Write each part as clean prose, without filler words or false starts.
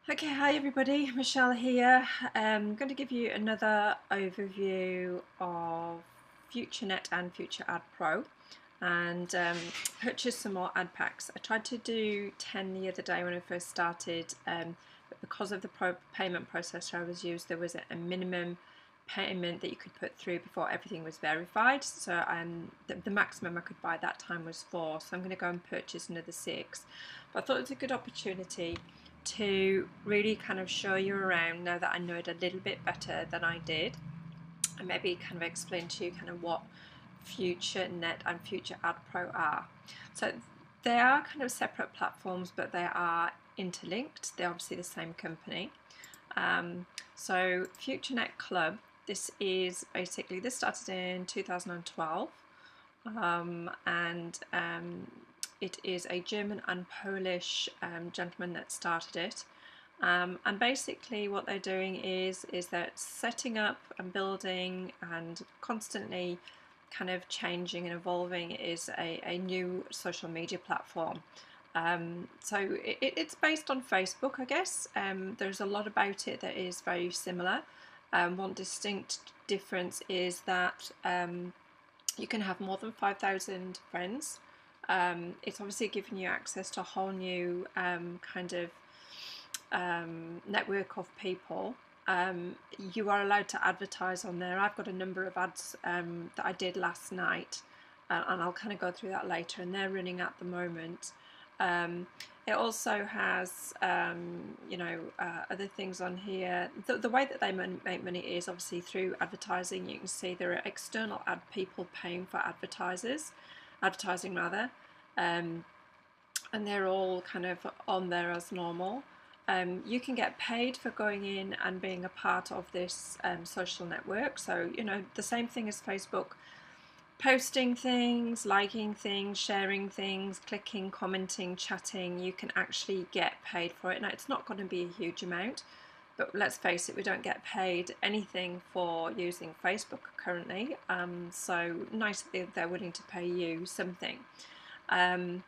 Okay, hi everybody, Michelle here. I'm going to give you another overview of Futurenet and FutureAdPro and purchase some more ad packs. I tried to do 10 the other day when I first started, but because of the payment processor I was used, there was a minimum payment that you could put through before everything was verified. So the maximum I could buy at that time was 4, so I'm going to go and purchase another 6. But I thought it was a good opportunity to really kind of show you around now that I know it a little bit better than I did, and maybe kind of explain to you kind of what FutureNet and FutureAdPro are. So they are kind of separate platforms, but they are interlinked. They're obviously the same company. So FutureNet Club, this started in 2012, and it is a German and Polish gentleman that started it. And basically what they're doing is they're setting up and building and constantly kind of changing and evolving is a new social media platform. So it's based on Facebook, I guess. There's a lot about it that is very similar. One distinct difference is that you can have more than 5,000 friends. It's obviously giving you access to a whole new kind of network of people. You are allowed to advertise on there. I've got a number of ads that I did last night, and I'll kind of go through that later, and they're running at the moment. It also has other things on here. The way that they make money is obviously through advertising. You can see there are external ad people paying for advertising rather, and they're all kind of on there as normal. You can get paid for going in and being a part of this social network. So, the same thing as Facebook, posting things, liking things, sharing things, clicking, commenting, chatting, you can actually get paid for it. Now, it's not going to be a huge amount, but let's face it, we don't get paid anything for using Facebook currently. So nice that they're willing to pay you something. And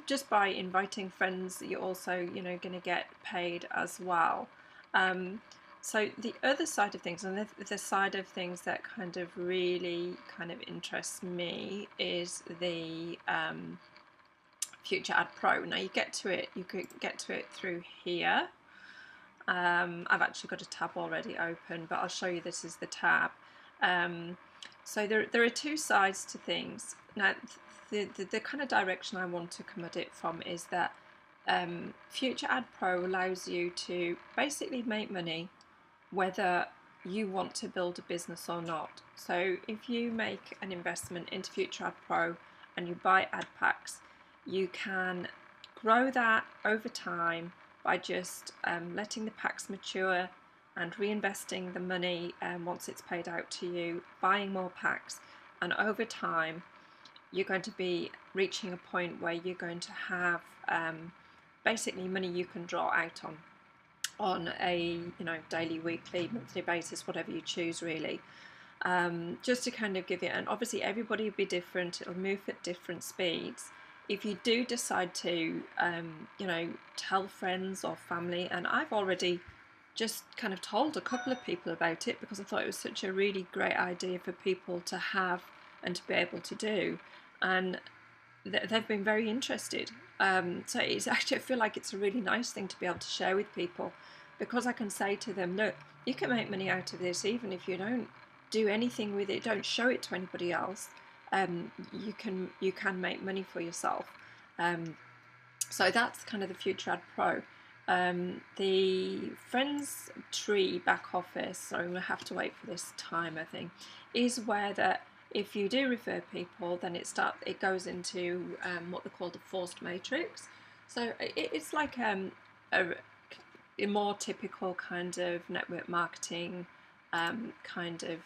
just by inviting friends, you're also, going to get paid as well. So the other side of things, and the side of things that kind of really kind of interests me, is the FutureAdPro. Now you could get to it through here. I've actually got a tab already open, but I'll show you this is the tab. So there are two sides to things. Now the kind of direction I want to come at it from is that FutureAdPro allows you to basically make money whether you want to build a business or not. So if you make an investment into FutureAdPro and you buy ad packs, you can grow that over time by just letting the packs mature and reinvesting the money once it's paid out to you, buying more packs, and over time you're going to be reaching a point where you're going to have basically money you can draw out on a daily, weekly, monthly basis, whatever you choose really. Just to kind of give you, and obviously everybody will be different, it'll move at different speeds. If you do decide to tell friends or family, and I've already just kind of told a couple of people about it because I thought it was such a really great idea for people to have and to be able to do, and they've been very interested. So it's actually, I feel like it's a really nice thing to be able to share with people, because I can say to them, look, you can make money out of this even if you don't do anything with it, don't show it to anybody else. You can make money for yourself. So that's kind of the FutureAdPro. The Friends Tree back office, so I'm going to have to wait for this time, I think, is where that if you do refer people, then it goes into what they call the forced matrix. So it's like a more typical kind of network marketing kind of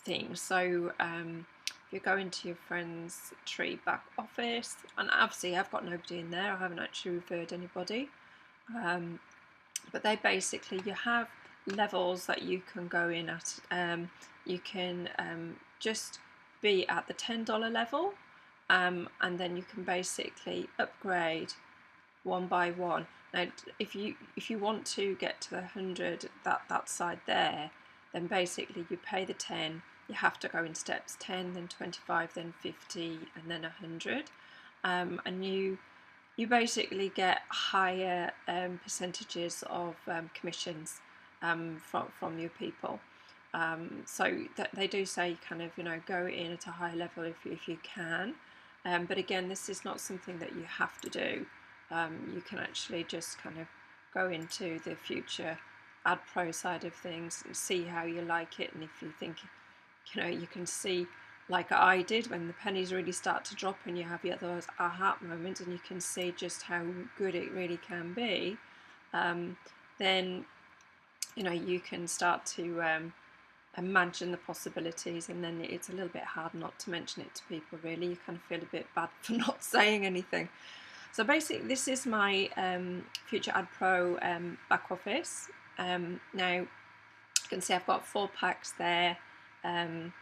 thing. So if you go into your Friends Tree back office, and obviously I've got nobody in there, I haven't actually referred anybody, but they basically, you have levels that you can go in at. You can just be at the $10 level, and then you can basically upgrade one by one. Now, if you want to get to the 100, that side there, then basically you pay the 10. You have to go in steps: 10, then 25, then 50, and then 100, and you basically get higher percentages of commissions from your people. So they do say kind of, go in at a higher level if you can, but again, this is not something that you have to do. You can actually just kind of go into the FutureAdPro side of things and see how you like it, and if you think, you can see, like I did, when the pennies really start to drop and you have those aha moments and you can see just how good it really can be, then you can start to imagine the possibilities, and then it's a little bit hard not to mention it to people. Really, you kind of feel a bit bad for not saying anything. So basically, this is my FutureAdPro back office. Now you can see I've got 4 packs there, and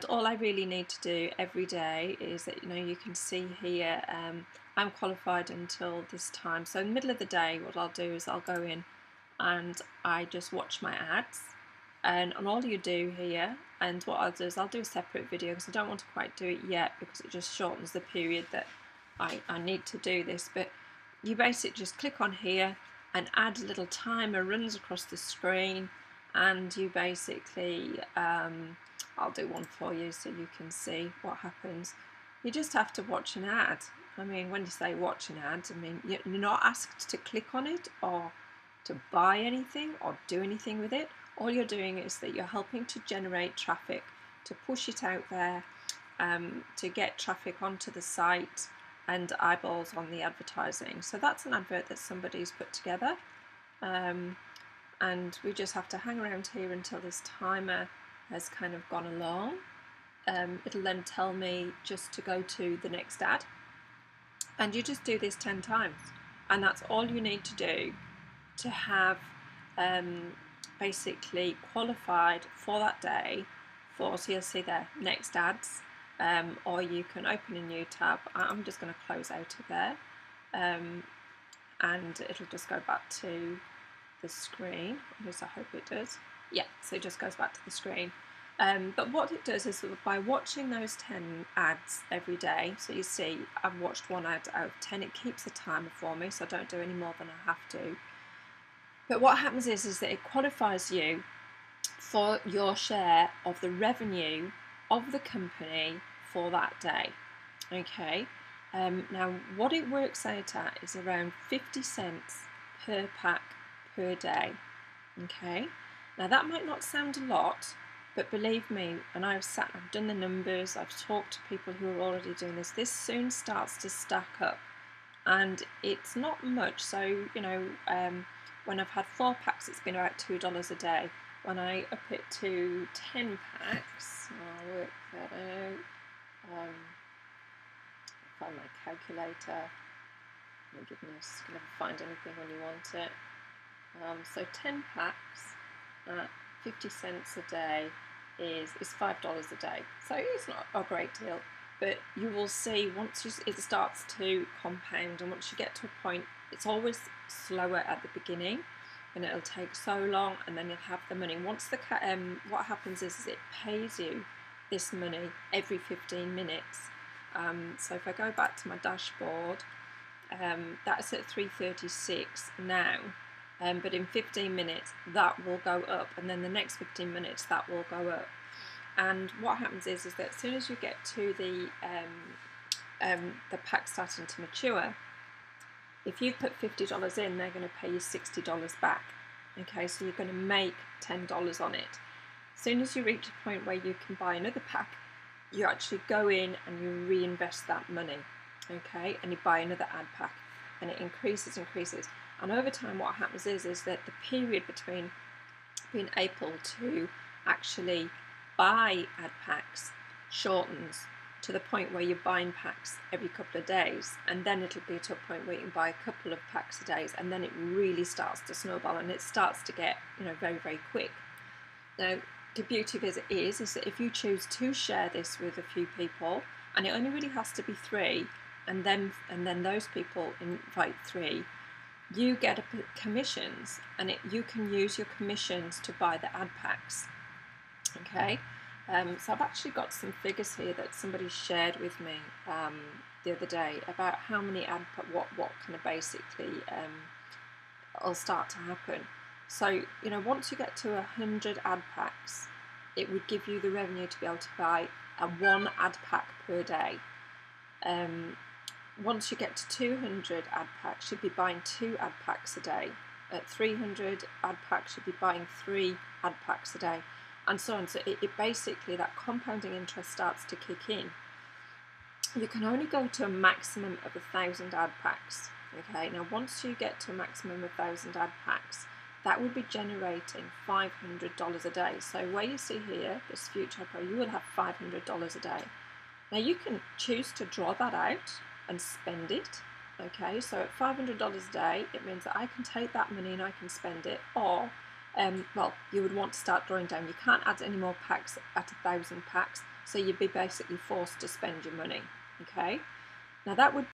all I really need to do every day is that, you can see here, I'm qualified until this time. So in the middle of the day, what I'll do is I'll go in and I just watch my ads, and all you do here, and what I'll do is I'll do a separate video because I don't want to quite do it yet because it just shortens the period that I need to do this. But you basically just click on here and add a little timer runs across the screen, and you basically I'll do one for you so you can see what happens. You just have to watch an ad. I mean, when you say watch an ad, I mean, you're not asked to click on it or to buy anything or do anything with it. All you're doing is that you're helping to generate traffic, to push it out there, to get traffic onto the site and eyeballs on the advertising. So that's an advert that somebody's put together, and we just have to hang around here until this timer has kind of gone along. It'll then tell me just to go to the next ad, and you just do this 10 times, and that's all you need to do to have basically qualified for that day for, so you'll see there, next ads, or you can open a new tab. I'm just going to close out of there, and it'll just go back to the screen. At least I hope it does. Yeah, so it just goes back to the screen. But what it does is that by watching those 10 ads every day, so you see I've watched 1 ad out of 10, it keeps the timer for me, so I don't do any more than I have to. But what happens is that it qualifies you for your share of the revenue of the company for that day. Okay, now what it works out at is around 50 cents per pack per day. Okay, now that might not sound a lot, but believe me, and I've done the numbers, I've talked to people who are already doing this soon starts to stack up, and it's not much. So when I've had 4 packs, it's been about $2 a day. When I up it to 10 packs, I'll work that out. Find my calculator. My goodness, you can never find anything when you want it. So 10 packs at 50 cents a day is $5 a day. So it's not a great deal, but you will see once it starts to compound, and once you get to a point, it's always slower at the beginning, and it'll take so long, and then you'll have the money. Once what happens is it pays you this money every 15 minutes. So if I go back to my dashboard, that's at 3:36 now, but in 15 minutes that will go up, and then the next 15 minutes that will go up. And what happens is that as soon as you get to the pack starting to mature, if you put $50 in, they're going to pay you $60 back. Okay, so you're going to make $10 on it. As soon as you reach a point where you can buy another pack, you actually go in and you reinvest that money. Okay, and you buy another ad pack, and it increases. And over time, what happens is that the period between being able to actually buy ad packs shortens to the point where you're buying packs every couple of days, and then it'll be to a point where you can buy a couple of packs a day, and then it really starts to snowball, and it starts to get very, very quick. Now, the beauty of it is that if you choose to share this with a few people, and it only really has to be 3, and then those people invite 3, you get commissions, and you can use your commissions to buy the ad packs. Okay, so I've actually got some figures here that somebody shared with me the other day about how many what kind of basically will start to happen. So once you get to 100 ad packs, it would give you the revenue to be able to buy one ad pack per day. Once you get to 200 ad packs, you'd be buying 2 ad packs a day. At 300 ad packs, you'd be buying 3 ad packs a day, and so on. So it basically, that compounding interest starts to kick in. You can only go to a maximum of 1,000 ad packs. Okay, now once you get to a maximum of 1,000 ad packs, that would be generating $500 a day. So where you see here, this FutureAdPro, you will have $500 a day. Now you can choose to draw that out and spend it. Okay, so at $500 a day, it means that I can take that money and I can spend it, or well, you would want to start drawing down. You can't add any more packs at 1,000 packs, so you'd be basically forced to spend your money. Okay, now that would